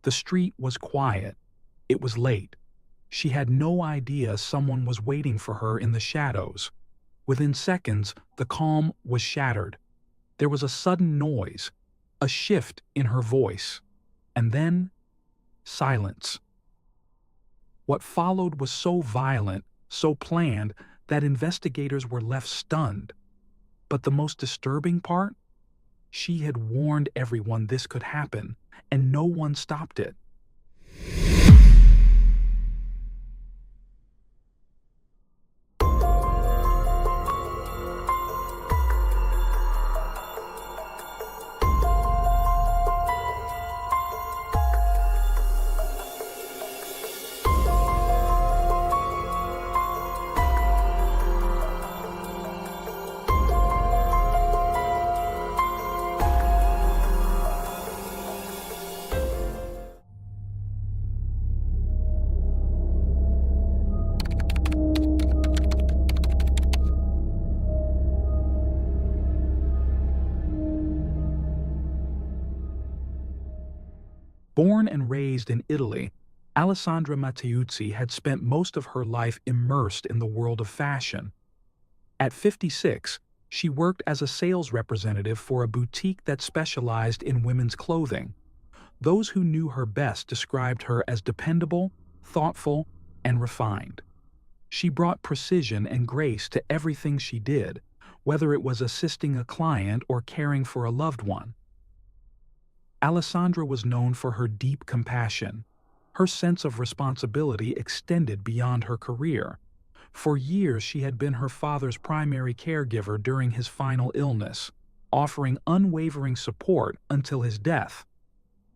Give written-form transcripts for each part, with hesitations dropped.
The street was quiet. It was late. She had no idea someone was waiting for her in the shadows. Within seconds, the calm was shattered. There was a sudden noise, a shift in her voice, and then silence. What followed was so violent, so planned, that investigators were left stunned. But the most disturbing part? She had warned everyone this could happen, and no one stopped it. Born and raised in Italy, Alessandra Matteuzzi had spent most of her life immersed in the world of fashion. At 56, she worked as a sales representative for a boutique that specialized in women's clothing. Those who knew her best described her as dependable, thoughtful, and refined. She brought precision and grace to everything she did, whether it was assisting a client or caring for a loved one. Alessandra was known for her deep compassion. Her sense of responsibility extended beyond her career. For years, she had been her father's primary caregiver during his final illness, offering unwavering support until his death.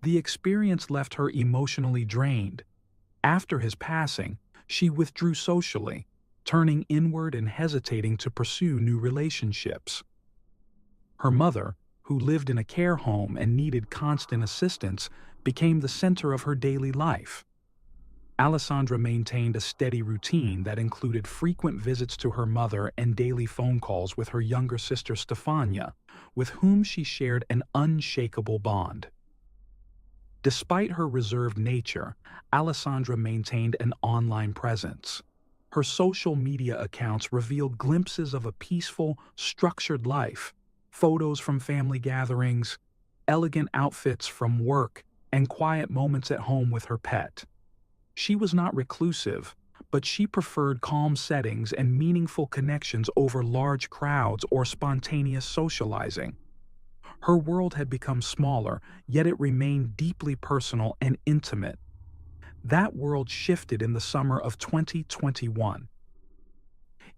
The experience left her emotionally drained. After his passing, she withdrew socially, turning inward and hesitating to pursue new relationships. Her mother, who lived in a care home and needed constant assistance, became the center of her daily life. Alessandra maintained a steady routine that included frequent visits to her mother and daily phone calls with her younger sister Stefania, with whom she shared an unshakable bond. Despite her reserved nature, Alessandra maintained an online presence. Her social media accounts revealed glimpses of a peaceful, structured life, photos from family gatherings, elegant outfits from work, and quiet moments at home with her pet. She was not reclusive, but she preferred calm settings and meaningful connections over large crowds or spontaneous socializing. Her world had become smaller, yet it remained deeply personal and intimate. That world shifted in the summer of 2021.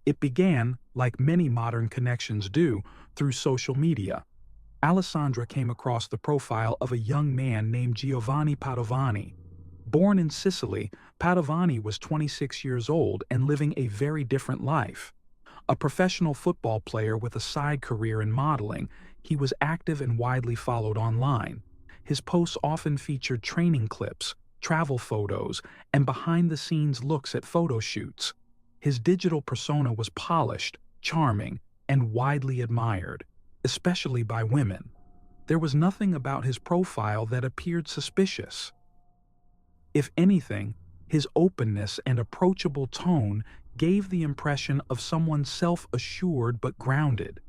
It began, like many modern connections do, through social media. Alessandra came across the profile of a young man named Giovanni Padovani. Born in Sicily, Padovani was 26 years old and living a very different life. A professional football player with a side career in modeling, he was active and widely followed online. His posts often featured training clips, travel photos, and behind-the-scenes looks at photo shoots. His digital persona was polished, charming, and widely admired, especially by women. There was nothing about his profile that appeared suspicious. If anything, his openness and approachable tone gave the impression of someone self-assured but grounded.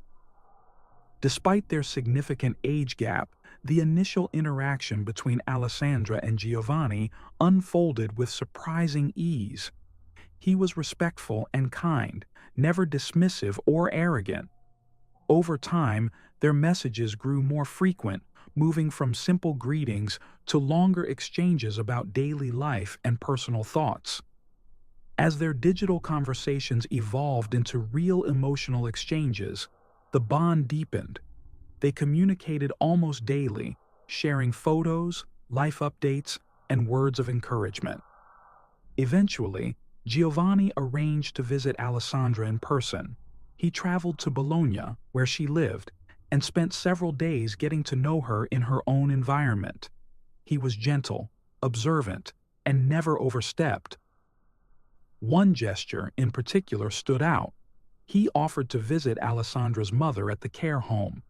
Despite their significant age gap, the initial interaction between Alessandra and Giovanni unfolded with surprising ease. He was respectful and kind, never dismissive or arrogant. Over time, their messages grew more frequent, moving from simple greetings to longer exchanges about daily life and personal thoughts. As their digital conversations evolved into real emotional exchanges, the bond deepened. They communicated almost daily, sharing photos, life updates, and words of encouragement. Eventually, Giovanni arranged to visit Alessandra in person. He traveled to Bologna, where she lived, and spent several days getting to know her in her own environment. He was gentle, observant, and never overstepped. One gesture in particular stood out. He offered to visit Alessandra's mother at the care home.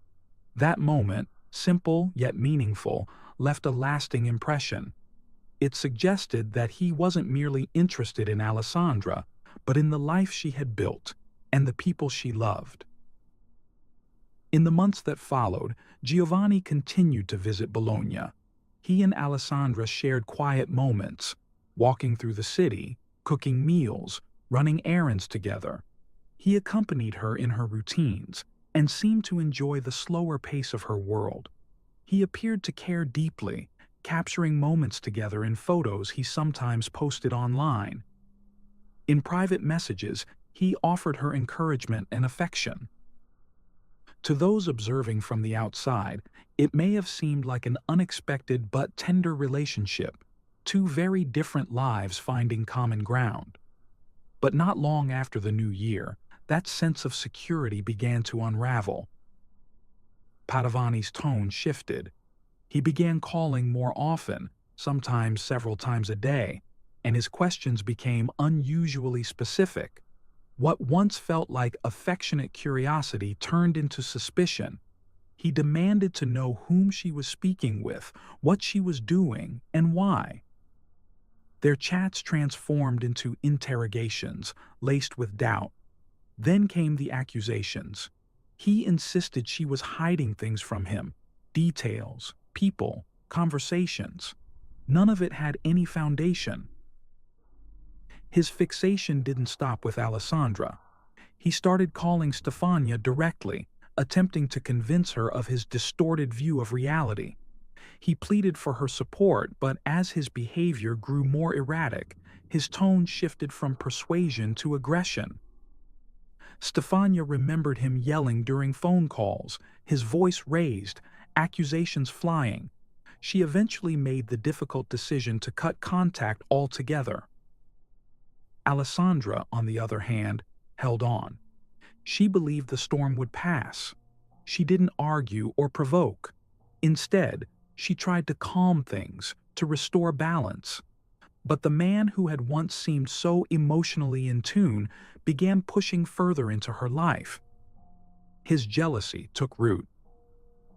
That moment, simple yet meaningful, left a lasting impression. It suggested that he wasn't merely interested in Alessandra, but in the life she had built and the people she loved. In the months that followed, Giovanni continued to visit Bologna. He and Alessandra shared quiet moments, walking through the city, cooking meals, running errands together. He accompanied her in her routines and seemed to enjoy the slower pace of her world. He appeared to care deeply, capturing moments together in photos he sometimes posted online. In private messages, he offered her encouragement and affection. To those observing from the outside, it may have seemed like an unexpected but tender relationship, two very different lives finding common ground. But not long after the new year, that sense of security began to unravel. Padovani's tone shifted. He began calling more often, sometimes several times a day, and his questions became unusually specific. What once felt like affectionate curiosity turned into suspicion. He demanded to know whom she was speaking with, what she was doing, and why. Their chats transformed into interrogations, laced with doubt. Then came the accusations. He insisted she was hiding things from him, details, people, conversations. None of it had any foundation. His fixation didn't stop with Alessandra. He started calling Stefania directly, attempting to convince her of his distorted view of reality. He pleaded for her support, but as his behavior grew more erratic, his tone shifted from persuasion to aggression. Stefania remembered him yelling during phone calls, his voice raised, accusations flying. She eventually made the difficult decision to cut contact altogether. Alessandra, on the other hand, held on. She believed the storm would pass. She didn't argue or provoke. Instead, she tried to calm things, to restore balance. But the man who had once seemed so emotionally in tune began pushing further into her life. His jealousy took root.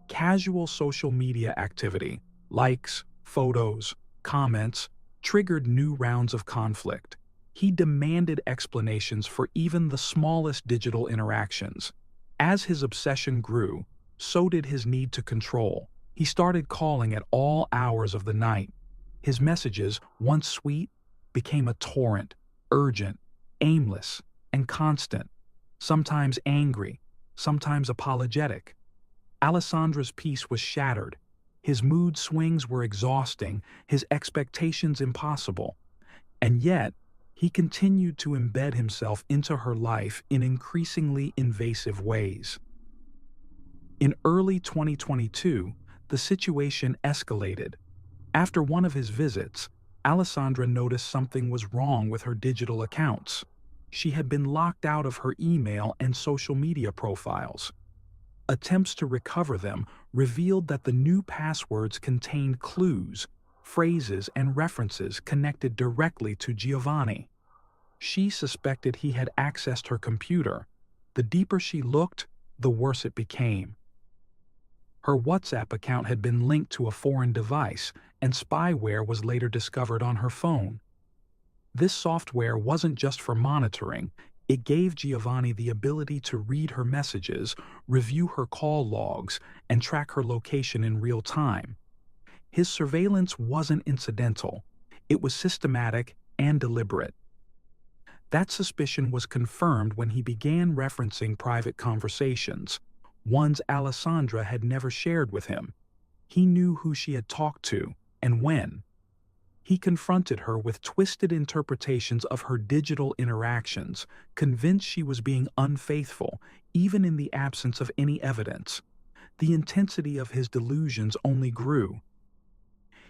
Casual social media activity, likes, photos, comments, triggered new rounds of conflict. He demanded explanations for even the smallest digital interactions. As his obsession grew, so did his need to control. He started calling at all hours of the night. His messages, once sweet, became a torrent, urgent, aimless, and constant, sometimes angry, sometimes apologetic. Alessandra's peace was shattered. His mood swings were exhausting, his expectations impossible. And yet, he continued to embed himself into her life in increasingly invasive ways. In early 2022, the situation escalated. After one of his visits, Alessandra noticed something was wrong with her digital accounts. She had been locked out of her email and social media profiles. Attempts to recover them revealed that the new passwords contained clues, phrases, and references connected directly to Giovanni. She suspected he had accessed her computer. The deeper she looked, the worse it became. Her WhatsApp account had been linked to a foreign device, and spyware was later discovered on her phone. This software wasn't just for monitoring, it gave Giovanni the ability to read her messages, review her call logs, and track her location in real time. His surveillance wasn't incidental, it was systematic and deliberate. That suspicion was confirmed when he began referencing private conversations, ones Alessandra had never shared with him. He knew who she had talked to and when. He confronted her with twisted interpretations of her digital interactions, convinced she was being unfaithful, even in the absence of any evidence. The intensity of his delusions only grew.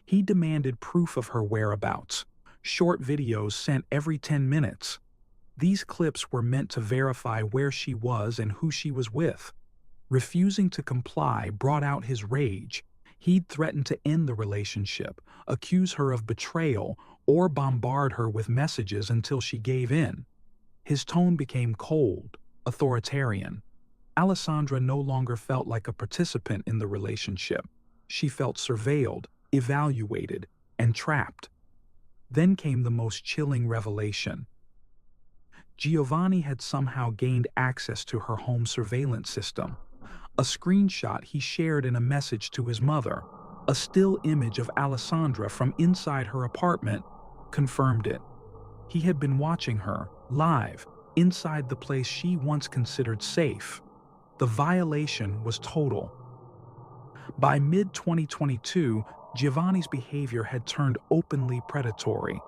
He demanded proof of her whereabouts, short videos sent every 10 minutes. These clips were meant to verify where she was and who she was with. Refusing to comply brought out his rage. He'd threaten to end the relationship, accuse her of betrayal, or bombard her with messages until she gave in. His tone became cold, authoritarian. Alessandra no longer felt like a participant in the relationship. She felt surveilled, evaluated, and trapped. Then came the most chilling revelation. Giovanni had somehow gained access to her home surveillance system. A screenshot he shared in a message to his mother, a still image of Alessandra from inside her apartment, confirmed it. He had been watching her, live, inside the place she once considered safe. The violation was total. By mid-2022, Giovanni's behavior had turned openly predatory.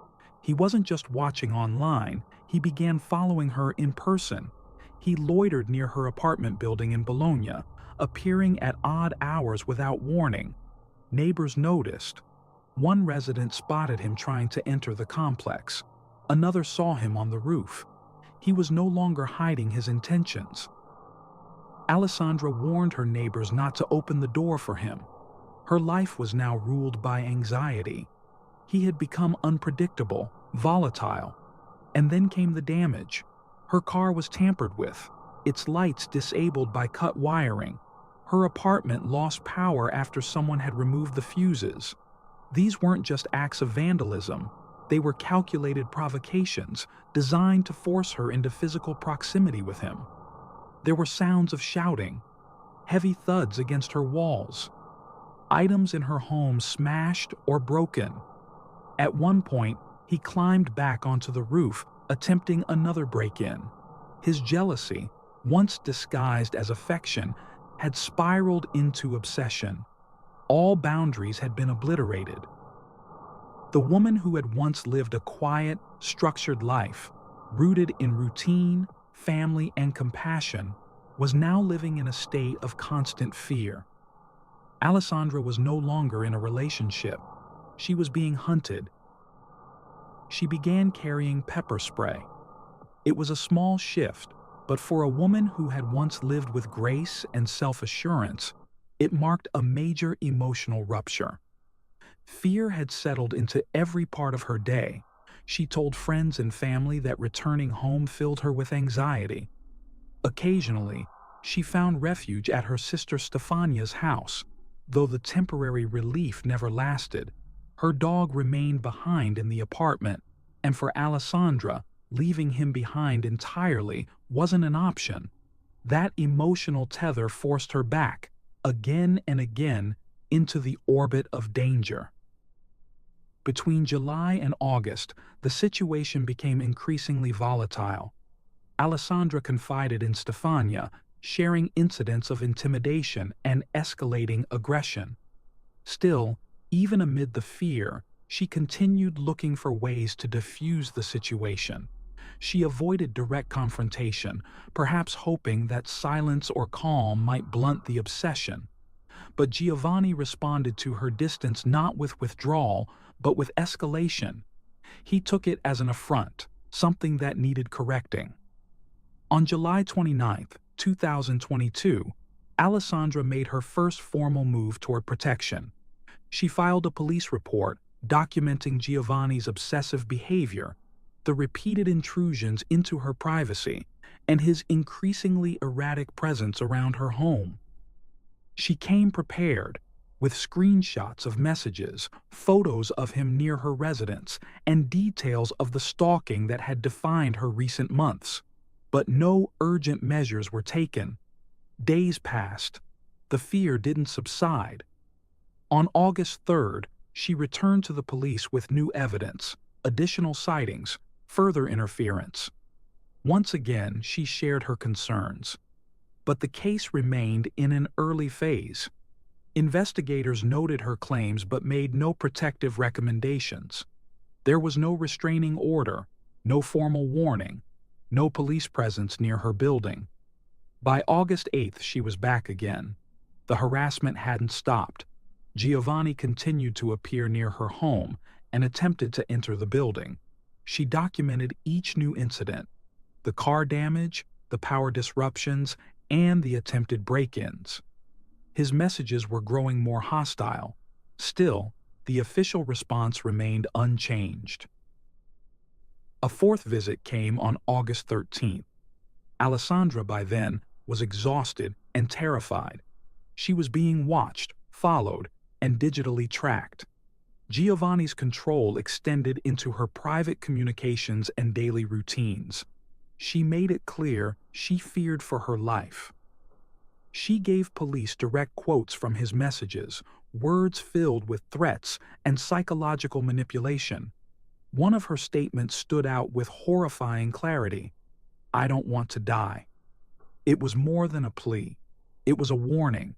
He wasn't just watching online, he began following her in person. He loitered near her apartment building in Bologna, appearing at odd hours without warning. Neighbors noticed. One resident spotted him trying to enter the complex. Another saw him on the roof. He was no longer hiding his intentions. Alessandra warned her neighbors not to open the door for him. Her life was now ruled by anxiety. He had become unpredictable, volatile. And then came the damage. Her car was tampered with, its lights disabled by cut wiring. Her apartment lost power after someone had removed the fuses. These weren't just acts of vandalism. They were calculated provocations designed to force her into physical proximity with him. There were sounds of shouting, heavy thuds against her walls, items in her home smashed or broken. At one point, he climbed back onto the roof, attempting another break-in. His jealousy, once disguised as affection, had spiraled into obsession. All boundaries had been obliterated. The woman who had once lived a quiet, structured life, rooted in routine, family, and compassion, was now living in a state of constant fear. Alessandra was no longer in a relationship. She was being hunted. She began carrying pepper spray. It was a small shift, but for a woman who had once lived with grace and self-assurance, it marked a major emotional rupture. Fear had settled into every part of her day. She told friends and family that returning home filled her with anxiety. Occasionally, she found refuge at her sister Stefania's house. Though the temporary relief never lasted, her dog remained behind in the apartment, and for Alessandra, leaving him behind entirely wasn't an option. That emotional tether forced her back, again and again, into the orbit of danger. Between July and August, the situation became increasingly volatile. Alessandra confided in Stefania, sharing incidents of intimidation and escalating aggression. Still, even amid the fear, she continued looking for ways to diffuse the situation. She avoided direct confrontation, perhaps hoping that silence or calm might blunt the obsession. But Giovanni responded to her distance not with withdrawal, but with escalation. He took it as an affront, something that needed correcting. On July 29, 2022, Alessandra made her first formal move toward protection. She filed a police report documenting Giovanni's obsessive behavior, the repeated intrusions into her privacy, and his increasingly erratic presence around her home. She came prepared, with screenshots of messages, photos of him near her residence, and details of the stalking that had defined her recent months. But no urgent measures were taken. Days passed. The fear didn't subside. On August 3rd, she returned to the police with new evidence, additional sightings, further interference. Once again, she shared her concerns. But the case remained in an early phase. Investigators noted her claims but made no protective recommendations. There was no restraining order, no formal warning, no police presence near her building. By August 8th, she was back again. The harassment hadn't stopped. Giovanni continued to appear near her home and attempted to enter the building. She documented each new incident, the car damage, the power disruptions, and the attempted break-ins. His messages were growing more hostile. Still, the official response remained unchanged. A fourth visit came on August 13th. Alessandra, by then, was exhausted and terrified. She was being watched, followed, and digitally tracked. Giovanni's control extended into her private communications and daily routines. She made it clear she feared for her life. She gave police direct quotes from his messages, words filled with threats and psychological manipulation. One of her statements stood out with horrifying clarity. "I don't want to die." It was more than a plea. It was a warning.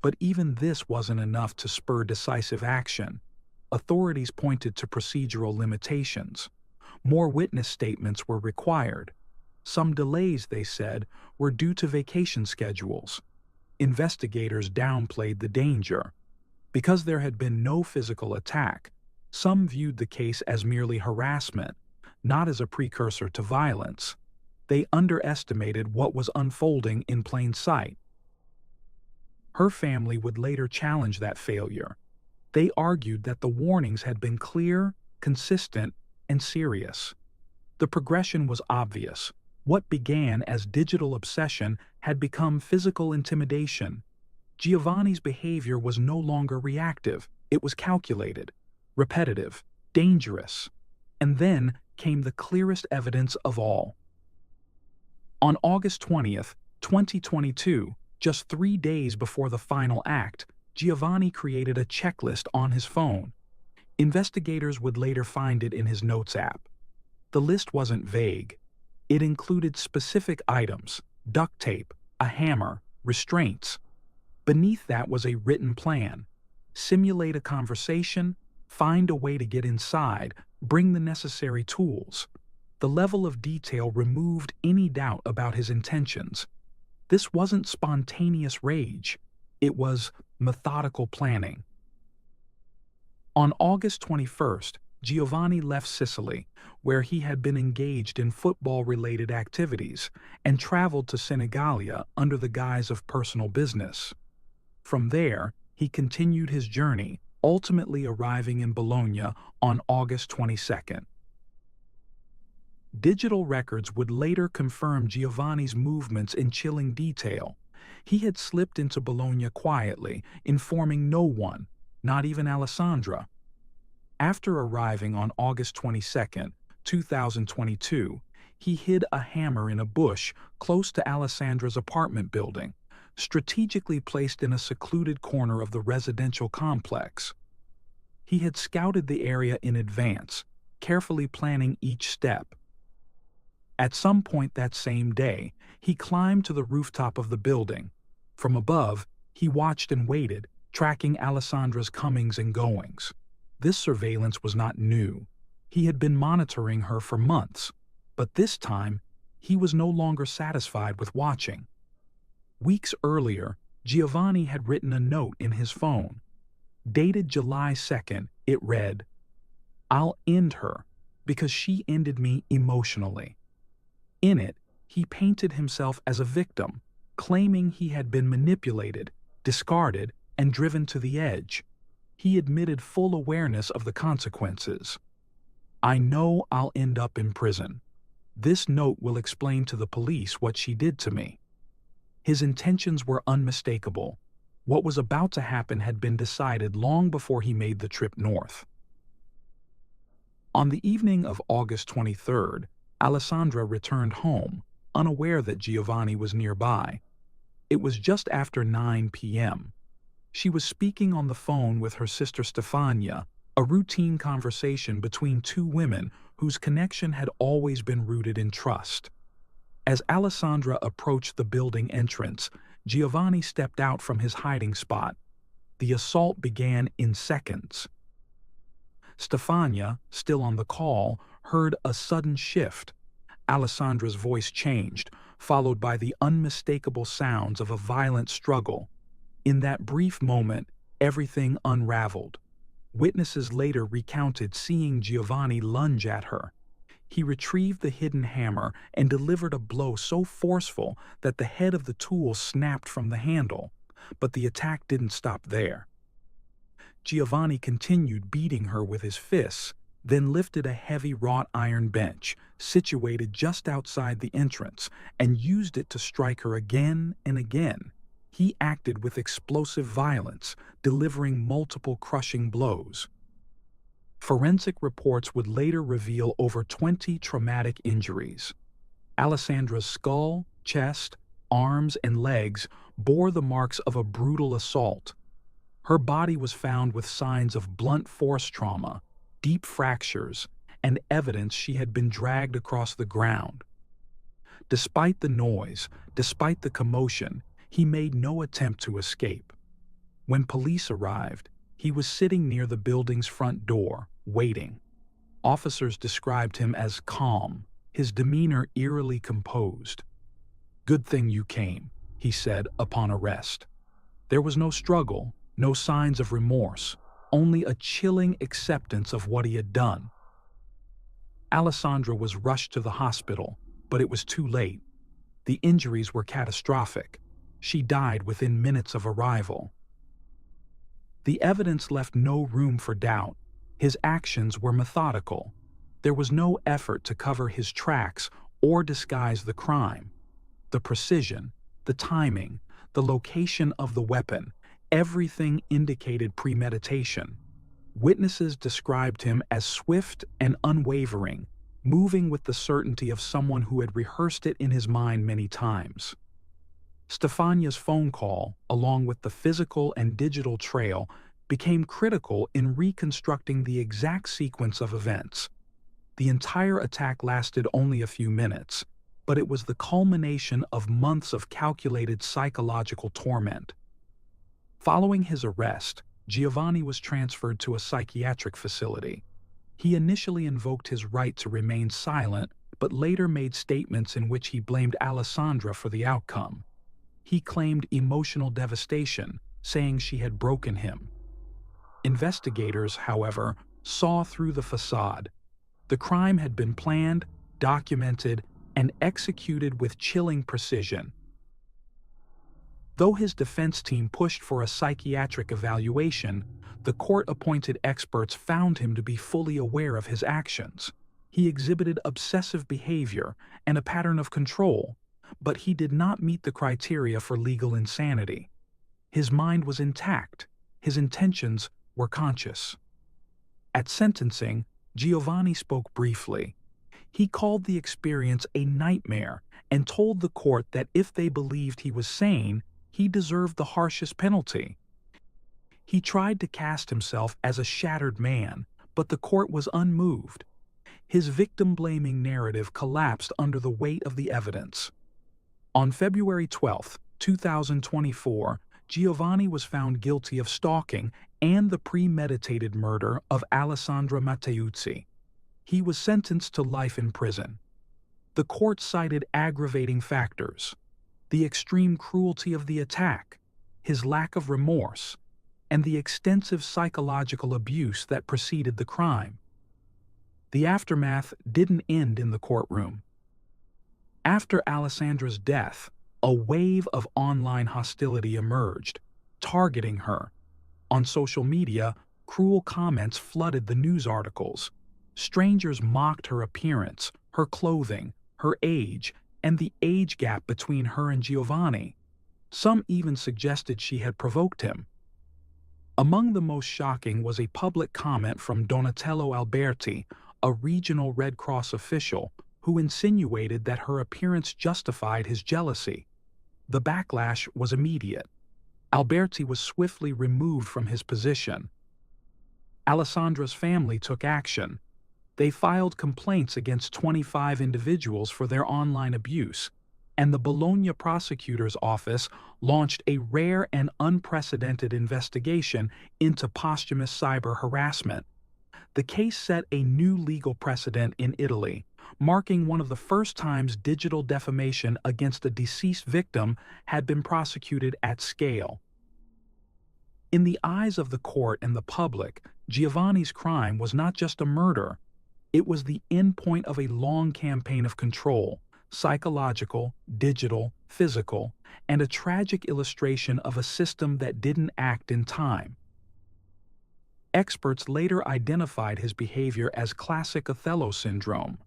But even this wasn't enough to spur decisive action. Authorities pointed to procedural limitations. More witness statements were required. Some delays, they said, were due to vacation schedules. Investigators downplayed the danger. Because there had been no physical attack, some viewed the case as merely harassment, not as a precursor to violence. They underestimated what was unfolding in plain sight. Her family would later challenge that failure. They argued that the warnings had been clear, consistent, and serious. The progression was obvious. What began as digital obsession had become physical intimidation. Giovanni's behavior was no longer reactive. It was calculated, repetitive, dangerous. And then came the clearest evidence of all. On August 20th, 2022, just 3 days before the final act, Giovanni created a checklist on his phone. Investigators would later find it in his notes app. The list wasn't vague. It included specific items: duct tape, a hammer, restraints. Beneath that was a written plan: simulate a conversation, find a way to get inside, bring the necessary tools. The level of detail removed any doubt about his intentions. This wasn't spontaneous rage. It was methodical planning. On August 21st, Giovanni left Sicily, where he had been engaged in football-related activities, and traveled to Senigallia under the guise of personal business. From there, he continued his journey, ultimately arriving in Bologna on August 22nd. Digital records would later confirm Giovanni's movements in chilling detail. He had slipped into Bologna quietly, informing no one, not even Alessandra. After arriving on August 22, 2022, he hid a hammer in a bush close to Alessandra's apartment building, strategically placed in a secluded corner of the residential complex. He had scouted the area in advance, carefully planning each step. At some point that same day, he climbed to the rooftop of the building. From above, he watched and waited, tracking Alessandra's comings and goings. This surveillance was not new. He had been monitoring her for months, but this time, he was no longer satisfied with watching. Weeks earlier, Giovanni had written a note in his phone. Dated July 2nd, it read, "I'll end her because she ended me emotionally." In it, he painted himself as a victim, claiming he had been manipulated, discarded, and driven to the edge. He admitted full awareness of the consequences. "I know I'll end up in prison. This note will explain to the police what she did to me." His intentions were unmistakable. What was about to happen had been decided long before he made the trip north. On the evening of August 23rd, Alessandra returned home, unaware that Giovanni was nearby. It was just after 9 p.m. She was speaking on the phone with her sister Stefania, a routine conversation between two women whose connection had always been rooted in trust. As Alessandra approached the building entrance, Giovanni stepped out from his hiding spot. The assault began in seconds. Stefania, still on the call, heard a sudden shift. Alessandra's voice changed, followed by the unmistakable sounds of a violent struggle. In that brief moment, everything unraveled. Witnesses later recounted seeing Giovanni lunge at her. He retrieved the hidden hammer and delivered a blow so forceful that the head of the tool snapped from the handle. But the attack didn't stop there. Giovanni continued beating her with his fists, then lifted a heavy wrought iron bench, situated just outside the entrance, and used it to strike her again and again. He acted with explosive violence, delivering multiple crushing blows. Forensic reports would later reveal over 20 traumatic injuries. Alessandra's skull, chest, arms, and legs bore the marks of a brutal assault. Her body was found with signs of blunt force trauma, deep fractures, and evidence she had been dragged across the ground. Despite the noise, despite the commotion, he made no attempt to escape. When police arrived, he was sitting near the building's front door, waiting. Officers described him as calm, his demeanor eerily composed. "Good thing you came," he said upon arrest. There was no struggle, no signs of remorse, only a chilling acceptance of what he had done. Alessandra was rushed to the hospital, but it was too late. The injuries were catastrophic. She died within minutes of arrival. The evidence left no room for doubt. His actions were methodical. There was no effort to cover his tracks or disguise the crime. The precision, the timing, the location of the weapon, everything indicated premeditation. Witnesses described him as swift and unwavering, moving with the certainty of someone who had rehearsed it in his mind many times. Stefania's phone call, along with the physical and digital trail, became critical in reconstructing the exact sequence of events. The entire attack lasted only a few minutes, but it was the culmination of months of calculated psychological torment. Following his arrest, Giovanni was transferred to a psychiatric facility. He initially invoked his right to remain silent, but later made statements in which he blamed Alessandra for the outcome. He claimed emotional devastation, saying she had broken him. Investigators, however, saw through the facade. The crime had been planned, documented, and executed with chilling precision. Though his defense team pushed for a psychiatric evaluation, the court-appointed experts found him to be fully aware of his actions. He exhibited obsessive behavior and a pattern of control, but he did not meet the criteria for legal insanity. His mind was intact, his intentions were conscious. At sentencing, Giovanni spoke briefly. He called the experience a nightmare and told the court that if they believed he was sane, he deserved the harshest penalty. He tried to cast himself as a shattered man, but the court was unmoved. His victim-blaming narrative collapsed under the weight of the evidence. On February 12, 2024, Giovanni was found guilty of stalking and the premeditated murder of Alessandra Matteuzzi. He was sentenced to life in prison. The court cited aggravating factors: the extreme cruelty of the attack, his lack of remorse, and the extensive psychological abuse that preceded the crime. The aftermath didn't end in the courtroom. After Alessandra's death, a wave of online hostility emerged, targeting her. On social media, cruel comments flooded the news articles. Strangers mocked her appearance, her clothing, her age, and the age gap between her and Giovanni. Some even suggested she had provoked him. Among the most shocking was a public comment from Donatello Alberti, a regional Red Cross official, who insinuated that her appearance justified his jealousy. The backlash was immediate. Alberti was swiftly removed from his position. Alessandra's family took action. They filed complaints against 25 individuals for their online abuse, and the Bologna prosecutor's office launched a rare and unprecedented investigation into posthumous cyber harassment. The case set a new legal precedent in Italy, marking one of the first times digital defamation against a deceased victim had been prosecuted at scale. In the eyes of the court and the public, Giovanni's crime was not just a murder. It was the endpoint of a long campaign of control, psychological, digital, physical, and a tragic illustration of a system that didn't act in time. Experts later identified his behavior as classic Othello syndrome,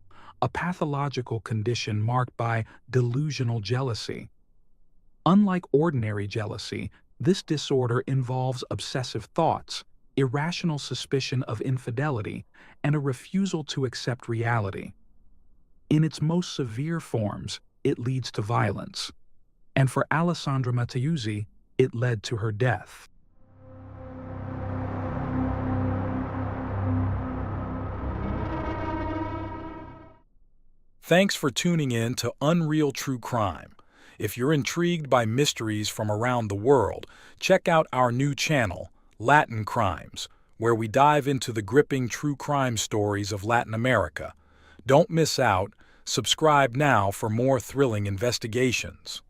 a pathological condition marked by delusional jealousy. Unlike ordinary jealousy, this disorder involves obsessive thoughts, irrational suspicion of infidelity, and a refusal to accept reality. In its most severe forms, it leads to violence. And for Alessandra Matteusi, it led to her death. Thanks for tuning in to Unreal True Crime. If you're intrigued by mysteries from around the world, check out our new channel, Latin Crimes, where we dive into the gripping true crime stories of Latin America. Don't miss out. Subscribe now for more thrilling investigations.